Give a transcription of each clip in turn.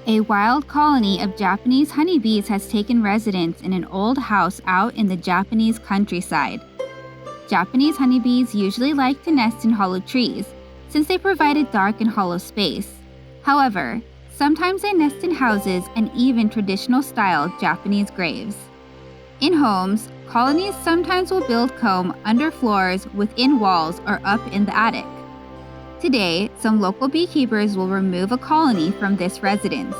A wild colony of Japanese honeybees has taken residence in an old house out in the Japanese countryside. Japanese honeybees usually like to nest in hollow trees, since they provide a dark and hollow space. However, sometimes they nest in houses and even traditional-style Japanese graves. In homes, colonies sometimes will build comb under floors, within walls, or up in the attic. Today, some local beekeepers will remove a colony from this residence.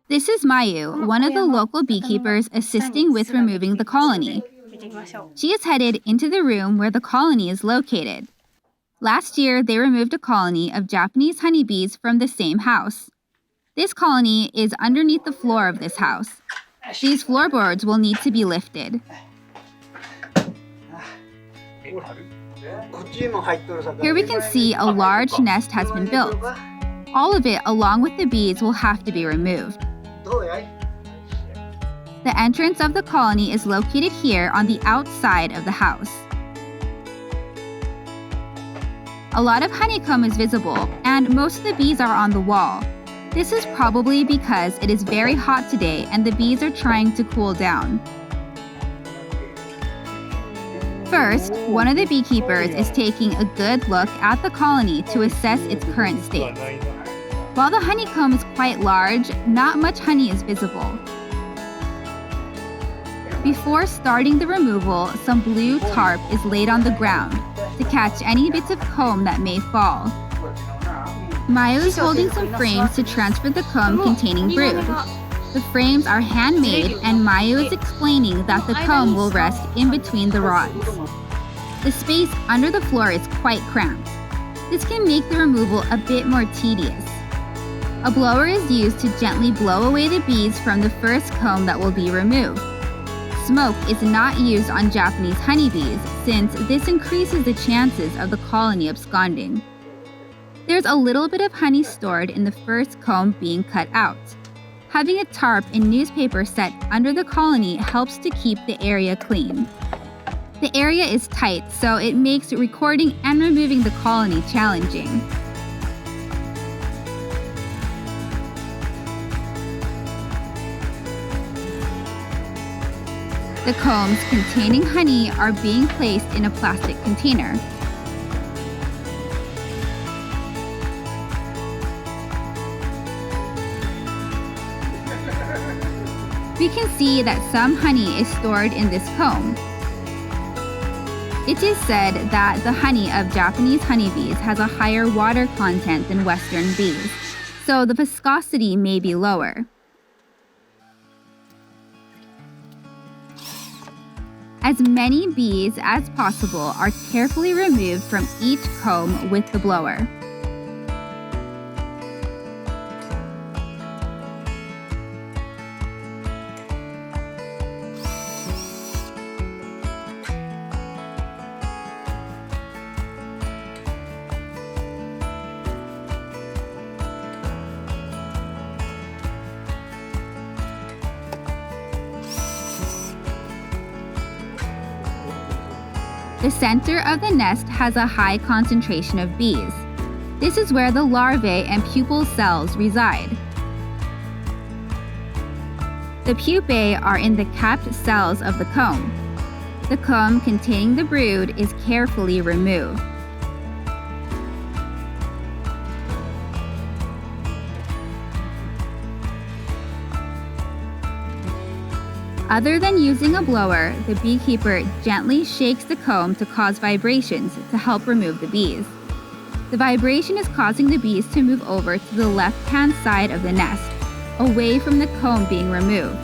This is Mayu, one of the local beekeepers assisting with removing the colony. She is headed into the room where the colony is located. Last year, they removed a colony of Japanese honeybees from the same house. This colony is underneath the floor of this house. These floorboards will need to be lifted. Here we can see a large nest has been built. All of it, along with the bees, will have to be removed. The entrance of the colony is located here on the outside of the house. A lot of honeycomb is visible, and most of the bees are on the wall. This is probably because it is very hot today and the bees are trying to cool down. First, one of the beekeepers is taking a good look at the colony to assess its current state. While the honeycomb is quite large, not much honey is visible. Before starting the removal, some blue tarp is laid on the ground to catch any bits of comb that may fall. Mayu is holding some frames to transfer the comb containing brood. The frames are handmade, and Mayu is explaining that the comb will rest in between the rods. The space under the floor is quite cramped. This can make the removal a bit more tedious. A blower is used to gently blow away the bees from the first comb that will be removed. Smoke is not used on Japanese honeybees since this increases the chances of the colony absconding. There's a little bit of honey stored in the first comb being cut out. Having a tarp and newspaper set under the colony helps to keep the area clean. The area is tight, so it makes recording and removing the colony challenging. The combs containing honey are being placed in a plastic container. We can see that some honey is stored in this comb. It is said that the honey of Japanese honeybees has a higher water content than Western bees, so the viscosity may be lower. As many bees as possible are carefully removed from each comb with the blower. The center of the nest has a high concentration of bees. This is where the larvae and pupal cells reside. The pupae are in the capped cells of the comb. The comb containing the brood is carefully removed. Other than using a blower, the beekeeper gently shakes the comb to cause vibrations to help remove the bees. The vibration is causing the bees to move over to the left-hand side of the nest, away from the comb being removed.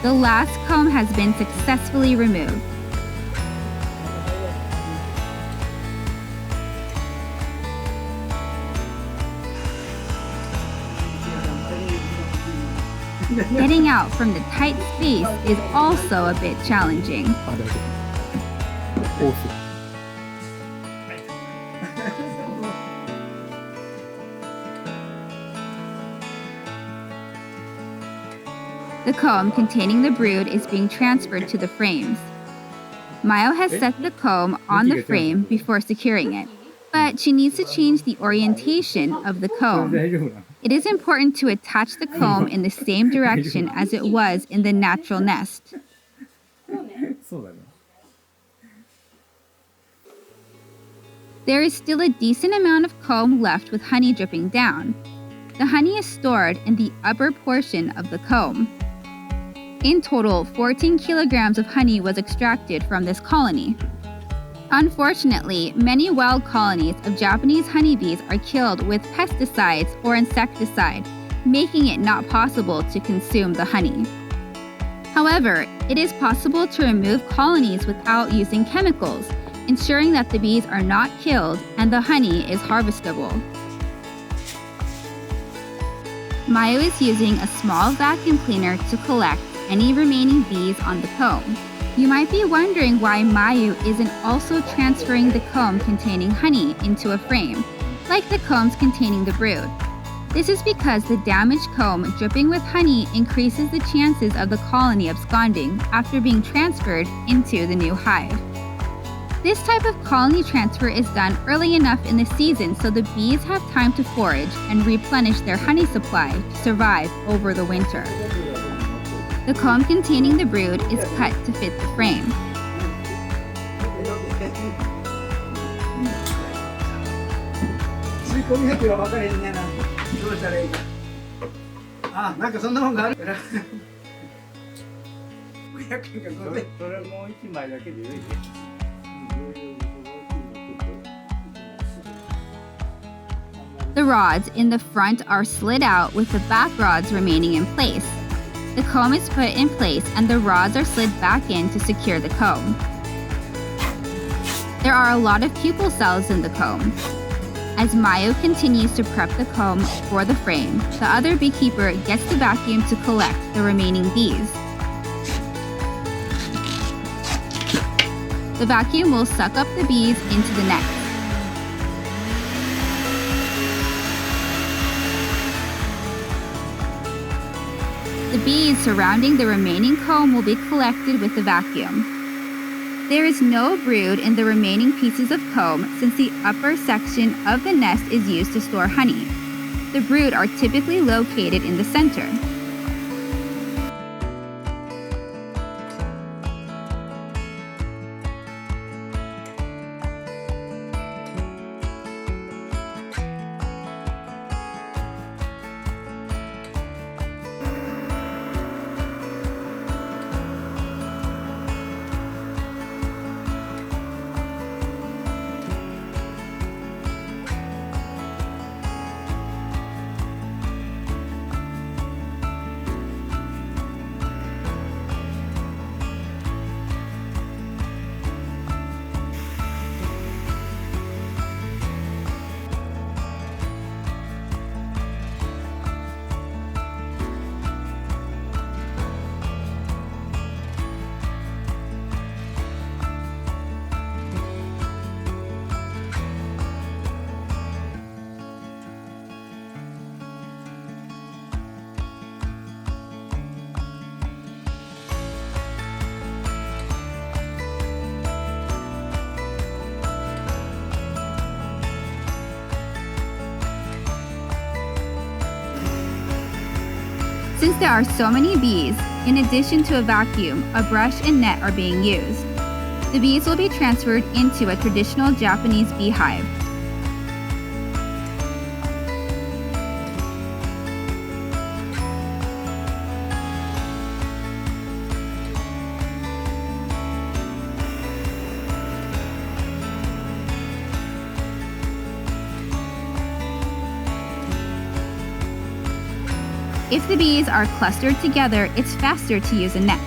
The last comb has been successfully removed. Getting out from the tight space is also a bit challenging. あ、大丈夫。オフ。The comb containing the brood is being transferred to the frames. Mayo has set the comb on the frame before securing it, but she needs to change the orientation of the それ comb. 大丈夫なの？ It is important to attach the comb in the same direction as it was in the natural nest. そうだね。 There is still a decent amount of comb left with honey dripping down. The honey is stored in the upper portion of the comb. In total, 14 kilograms of honey was extracted from this colony. Unfortunately, many wild colonies of Japanese honeybees are killed with pesticides or insecticide, making it not possible to consume the honey. However, it is possible to remove colonies without using chemicals, ensuring that the bees are not killed and the honey is harvestable. Mayu is using a small vacuum cleaner to collect any remaining bees on the comb. You might be wondering why Mayu isn't also transferring the comb containing honey into a frame, like the combs containing the brood. This is because the damaged comb dripping with honey increases the chances of the colony absconding after being transferred into the new hive. This type of colony transfer is done early enough in the season so the bees have time to forage and replenish their honey supply to survive over the winter. The comb containing the brood is cut to fit the frame. 吸い込み先は分かれへんねんな。どうしたらいいか。あ、なんかそんなもんがあるから。500円か500円。それもう1枚だけでよいで。The rods in the front are slid out with the back rods remaining in place. The comb is put in place and the rods are slid back in to secure the comb. There are a lot of pupil cells in the comb. As Mayu continues to prep the comb for the frame, the other beekeeper gets the vacuum to collect the remaining bees. The vacuum will suck up the bees into the nest. The bees surrounding the remaining comb will be collected with the vacuum. There is no brood in the remaining pieces of comb since the upper section of the nest is used to store honey. The brood are typically located in the center. Since there are so many bees, in addition to a vacuum, a brush and net are being used. The bees will be transferred into a traditional Japanese beehive. If the bees are clustered together, it's faster to use a net.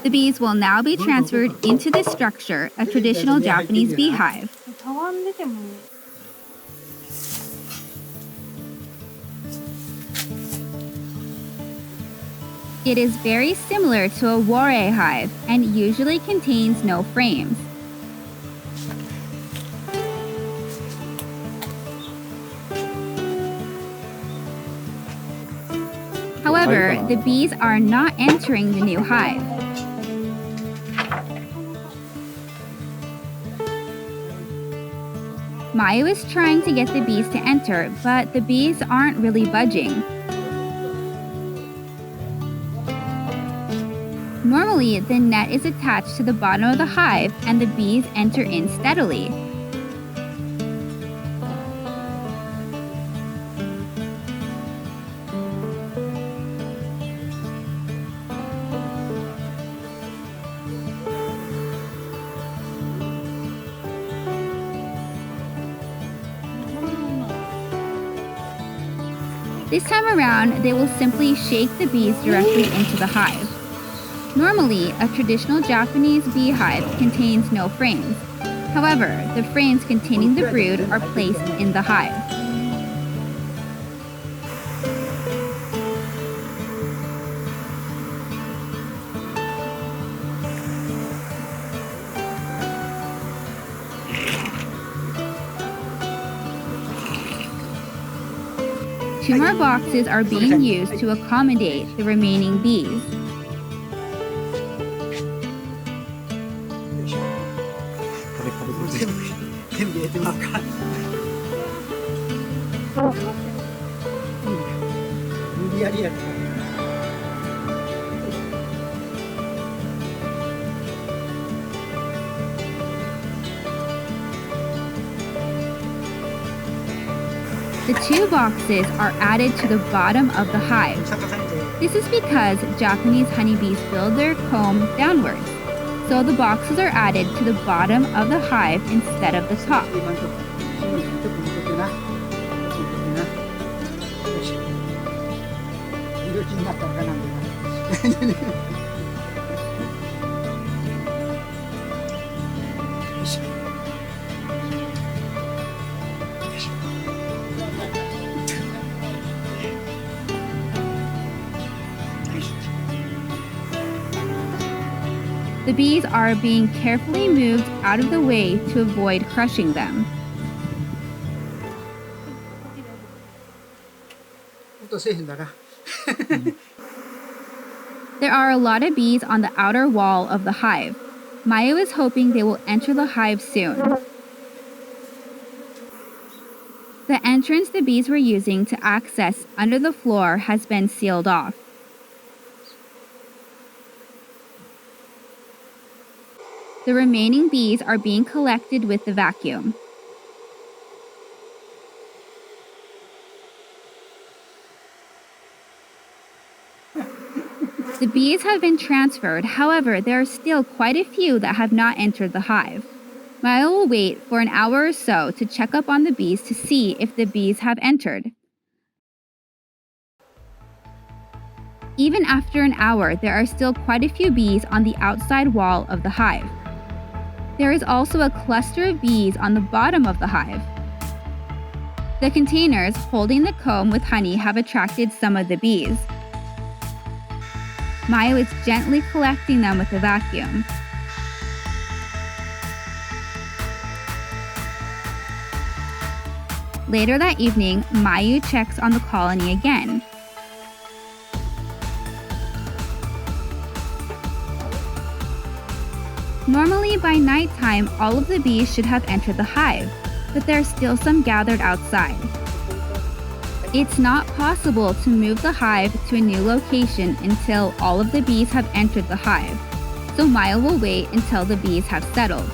The bees will now be transferred into this structure, a traditional Japanese beehive. It is very similar to a ware hive and usually contains no frames. However, the bees are not entering the new hive. Mayu is trying to get the bees to enter, but the bees aren't really budging. Normally, the net is attached to the bottom of the hive and the bees enter in steadily. This time around, they will simply shake the bees directly into the hive. Normally, a traditional Japanese beehive contains no frames. However, the frames containing the brood are placed in the hive. Two more boxes are being used to accommodate the remaining bees. The two boxes are added to the bottom of the hive. This is because Japanese honeybees build their comb downwards, so the boxes are added to the bottom of the hive instead of the top. The bees are being carefully moved out of the way to avoid crushing them. There are a lot of bees on the outer wall of the hive. Mayu is hoping they will enter the hive soon. The entrance the bees were using to access under the floor has been sealed off. The remaining bees are being collected with the vacuum. The bees have been transferred, however, there are still quite a few that have not entered the hive. Mayu will wait for an hour or so to check up on the bees to see if the bees have entered. Even after an hour, there are still quite a few bees on the outside wall of the hive. There is also a cluster of bees on the bottom of the hive. The containers holding the comb with honey have attracted some of the bees. Mayu is gently collecting them with a vacuum. Later that evening, Mayu checks on the colony again. Normally, by nighttime, all of the bees should have entered the hive, but there are still some gathered outside. It's not possible to move the hive to a new location until all of the bees have entered the hive, so Mayu will wait until the bees have settled.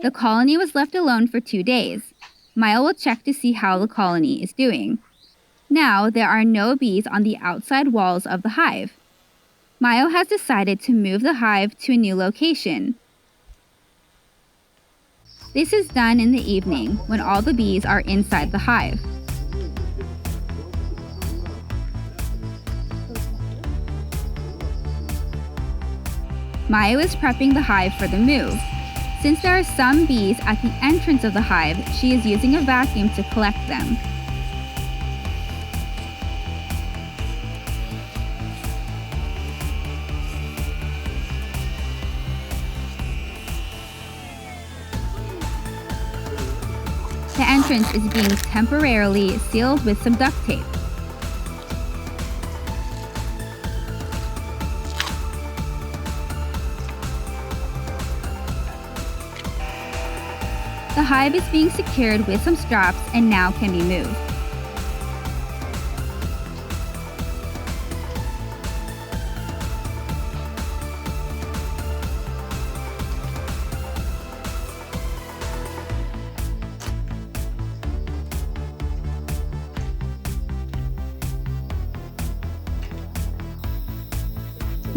The colony was left alone for 2 days. Mayu will check to see how the colony is doing. Now, there are no bees on the outside walls of the hive. Mayu has decided to move the hive to a new location. This is done in the evening when all the bees are inside the hive. Mayu is prepping the hive for the move. Since there are some bees at the entrance of the hive, she is using a vacuum to collect them. The entrance is being temporarily sealed with some duct tape. The hive is being secured with some straps and now can be moved.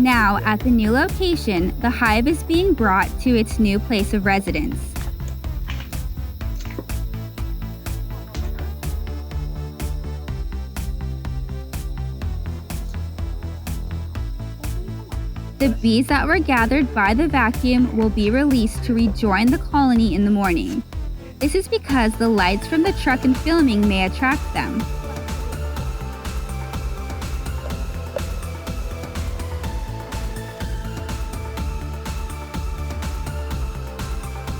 Now, at the new location, the hive is being brought to its new place of residence. The bees that were gathered by the vacuum will be released to rejoin the colony in the morning. This is because the lights from the truck and filming may attract them.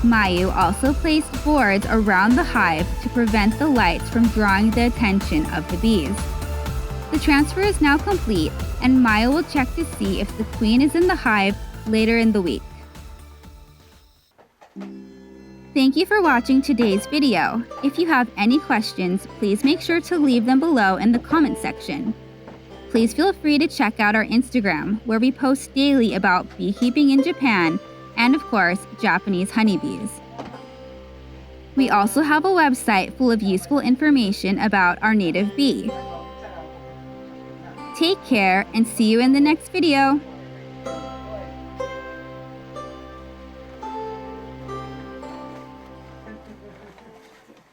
Mayu also placed boards around the hive to prevent the lights from drawing the attention of the bees. The transfer is now complete, and Mayu will check to see if the queen is in the hive later in the week. Thank you for watching today's video. If you have any questions, please make sure to leave them below in the comment section. Please feel free to check out our Instagram, where we post daily about beekeeping in Japan and, of course, Japanese honeybees. We also have a website full of useful information about our native bee. Take care and see you in the next video.